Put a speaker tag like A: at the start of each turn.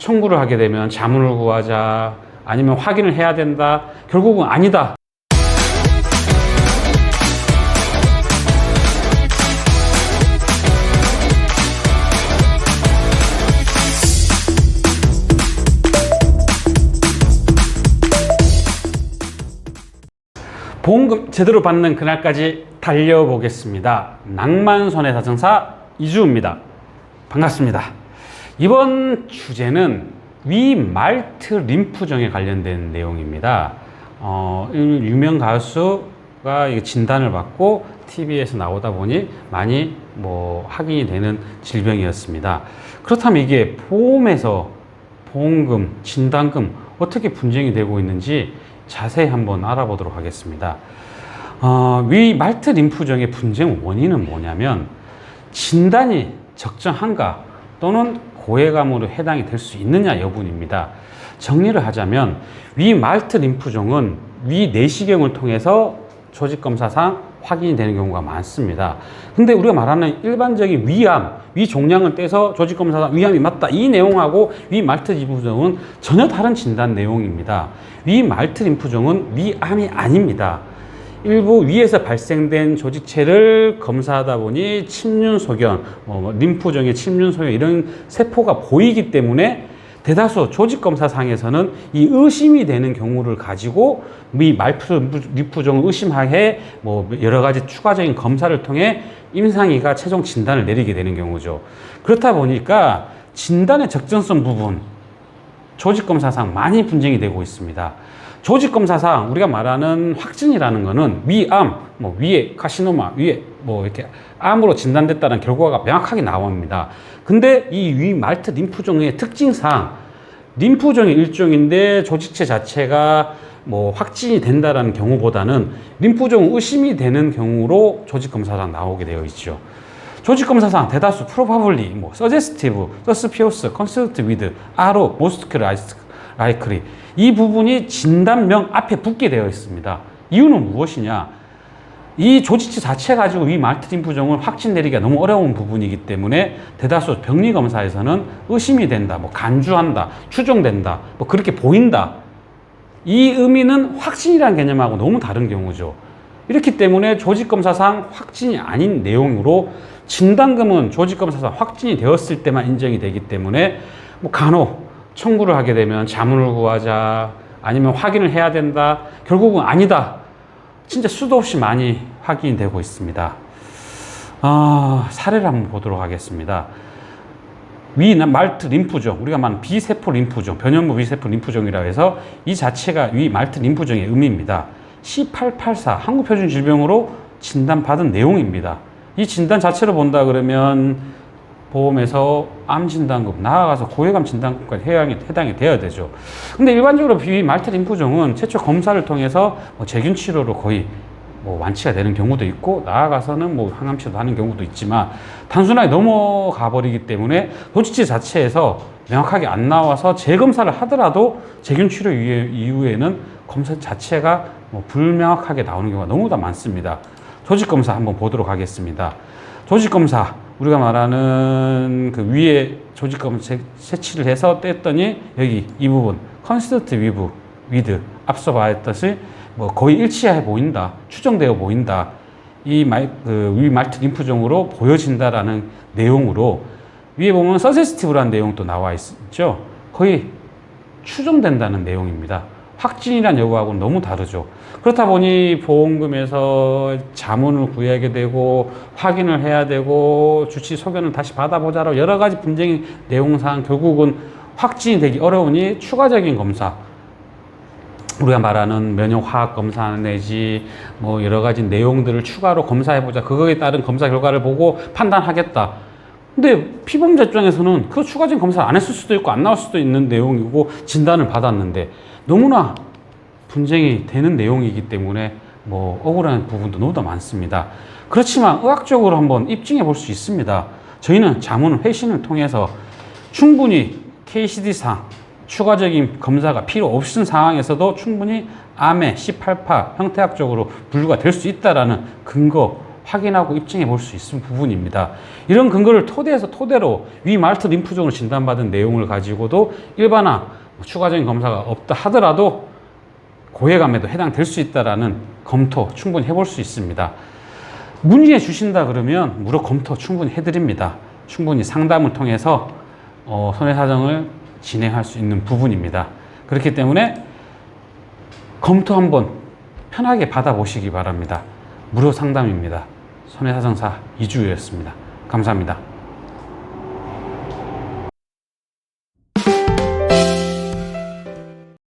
A: 청구를 하게 되면 자문을 구하자, 아니면 확인을 해야 된다, 결국은 아니다. 보험금 제대로 받는 그날까지 달려보겠습니다. 낭만손해사증사 이주우입니다. 반갑습니다. 이번 주제는 위말트 림프종에 관련된 내용입니다. 유명 가수가 진단을 받고 TV에서 나오다 보니 많이 확인이 되는 질병이었습니다. 그렇다면 이게 보험에서 보험금, 진단금 어떻게 분쟁이 되고 있는지 자세히 한번 알아보도록 하겠습니다. 위말트 림프종의 분쟁 원인은 뭐냐면 진단이 적정한가 또는 고해감으로 해당이 될 수 있느냐 여부입니다. 정리를 하자면 위말트 림프종은 위 내시경을 통해서 조직검사상 확인이 되는 경우가 많습니다. 근데 우리가 말하는 일반적인 위암, 위종양을 떼서 조직검사상 위암이 맞다, 이 내용하고 위말트 림프종은 전혀 다른 진단 내용입니다. 위말트 림프종은 위암이 아닙니다. 일부 위에서 발생된 조직체를 검사하다 보니 침륜소견, 림프종의 침륜소견 이런 세포가 보이기 때문에 대다수 조직검사상에서는 이 의심이 되는 경우를 가지고 위말트 림프종을 의심하에 여러 가지 추가적인 검사를 통해 임상의가 최종 진단을 내리게 되는 경우죠. 그렇다 보니까 진단의 적정성 부분, 조직검사상 많이 분쟁이 되고 있습니다. 조직검사상 우리가 말하는 확진이라는 것은 위암, 위에 카시노마, 위에 이렇게 암으로 진단됐다는 결과가 명확하게 나옵니다. 근데 이 위말트 림프종의 특징상 림프종의 일종인데 조직체 자체가 확진이 된다라는 경우보다는 림프종 의심이 되는 경우로 조직검사상 나오게 되어 있죠. 조직검사상 대다수 probably, suggestive, suspicious, consistent with, are, most likely 이 부분이 진단명 앞에 붙게 되어 있습니다. 이유는 무엇이냐? 이 조직체 자체 가지고 위말트 림프종을 확진 내리기가 너무 어려운 부분이기 때문에 대다수 병리검사에서는 의심이 된다, 간주한다, 추정된다, 그렇게 보인다. 이 의미는 확진이라는 개념하고 너무 다른 경우죠. 이렇기 때문에 조직검사상 확진이 아닌 내용으로 진단금은 조직검사상 확진이 되었을 때만 인정이 되기 때문에 간혹 청구를 하게 되면 자문을 구하자, 아니면 확인을 해야 된다, 결국은 아니다. 진짜 수도 없이 많이 확인이 되고 있습니다. 사례를 한번 보도록 하겠습니다. 위말트 림프종, 우리가 말하는 비세포 림프종, 변형부 비세포 림프종이라고 해서 이 자체가 위말트 림프종의 의미입니다. C884 한국표준질병으로 진단받은 내용입니다. 이 진단 자체로 본다 그러면 보험에서 암 진단금, 나아가서 고해감 진단금까지 해당이 되어야 되죠. 근데 일반적으로 비말트 림프종은 최초 검사를 통해서 제균 치료로 거의 완치가 되는 경우도 있고, 나아가서는 항암 치료도 하는 경우도 있지만 단순하게 넘어가 버리기 때문에 조직체 자체에서 명확하게 안 나와서 재검사를 하더라도 제균 치료 이후에는 검사 자체가 불명확하게 나오는 경우가 너무나 많습니다. 조직검사 한번 보도록 하겠습니다. 조직검사, 우리가 말하는 그 위에 조직검사 채취를 해서 뗐더니 여기 이 부분 컨시스트 위드 앞서 말했듯이 거의 일치해 보인다, 추정되어 보인다, 이 위말트 림프종으로 보여진다라는 내용으로 위에 보면 서세스티브라는 내용도 나와 있죠. 거의 추정된다는 내용입니다. 확진이란 여부하고는 너무 다르죠. 그렇다 보니 보험금에서 자문을 구하게 되고 확인을 해야 되고 주치 소견을 다시 받아보자로 여러 가지 분쟁의 내용상 결국은 확진이 되기 어려우니 추가적인 검사, 우리가 말하는 면역화학 검사 내지 여러 가지 내용들을 추가로 검사해보자, 그거에 따른 검사 결과를 보고 판단하겠다. 근데 피보험자 입장에서는 그 추가적인 검사를 안 했을 수도 있고 안 나올 수도 있는 내용이고 진단을 받았는데 너무나 분쟁이 되는 내용이기 때문에 억울한 부분도 너무나 많습니다. 그렇지만 의학적으로 한번 입증해 볼 수 있습니다. 저희는 자문 회신을 통해서 충분히 KCD상 추가적인 검사가 필요 없은 상황에서도 충분히 암의 C88 형태학적으로 분류가 될 수 있다라는 근거 확인하고 입증해 볼 수 있는 부분입니다. 이런 근거를 토대로 위 말트 림프종으로 진단받은 내용을 가지고도 일반화 추가적인 검사가 없다 하더라도 고해감에도 해당될 수 있다라는 검토 충분히 해볼 수 있습니다. 문의해 주신다 그러면 무료 검토 충분히 해드립니다. 충분히 상담을 통해서 손해사정을 진행할 수 있는 부분입니다. 그렇기 때문에 검토 한번 편하게 받아보시기 바랍니다. 무료 상담입니다. 손해사정사 이주였습니다. 감사합니다.